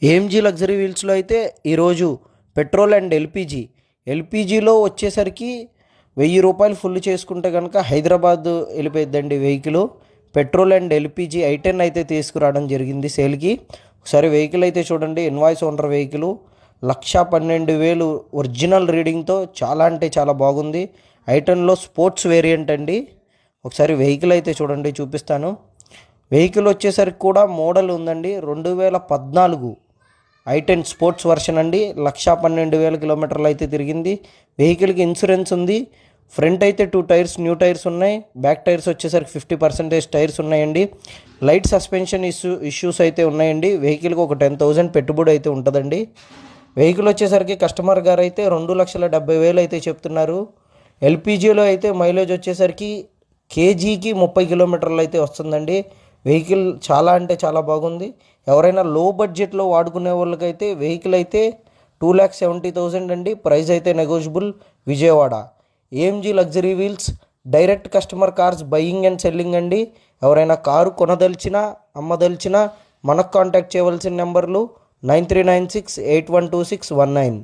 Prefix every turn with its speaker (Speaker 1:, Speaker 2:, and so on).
Speaker 1: AMG luxury వీల్స్లో అయితే ఈరోజు petrol and ఎల్పిజిలో వచ్చేసరికి ₹1000 ఫుల్ చేసుకుంటే కనుక హైదరాబాద్ వెళ్ళిపోయిద్దండి vehicle. Petrol and LPG I10 అయితే తీసుకురావడం జరిగింది సేల్కి. ఒకసారి వెహికల్ అయితే చూడండి, ఇన్వాయిస్ ఓనర్ వెహికల్ 1,12,000 ఒరిజినల్ రీడింగ్తో చాలా అంటే చాలా బాగుంది. I10లో స్పోర్ట్స్ వేరియంట్ అండి. ఒకసారి వెహికల్ అయితే చూడండి, చూపిస్తాను. వెహికల్ వచ్చేసరికి కూడా మోడల్ ఉందండి, 2014 I10 స్పోర్ట్స్ వర్షన్ అండి. 1,12,000 కిలోమీటర్లు అయితే తిరిగింది. వెహికల్కి ఇన్సూరెన్స్ ఉంది. ఫ్రంట్ అయితే 2 టైర్స్ న్యూ టైర్స్ ఉన్నాయి. బ్యాక్ టైర్స్ వచ్చేసరికి 50% టైర్స్ ఉన్నాయండి. లైట్ సస్పెన్షన్ ఇష్యూస్ అయితే ఉన్నాయండి. వెహికల్కి ఒక 10,000 పెట్టుబడి అయితే ఉంటుందండి. వెహికల్ వచ్చేసరికి కస్టమర్ గారు అయితే 2,70,000 అయితే చెప్తున్నారు. ఎల్పిజిలో అయితే మైలేజ్ వచ్చేసరికి కేజీకి 30 కిలోమీటర్లు అయితే వస్తుందండి. వెహికల్ చాలా అంటే చాలా బాగుంది. ఎవరైనా లో బడ్జెట్లో వాడుకునే వాళ్ళకైతే వెహికల్ అయితే 2,70,000 అండి. ప్రైస్ అయితే negotiable. Vijayawada AMG luxury wheels direct customer cars buying and selling అండి. ఎవరైనా కారు కొనదలిచినా అమ్మదలిచినా మనకు కాంటాక్ట్ చేయవలసిన నెంబర్లు 9396812619.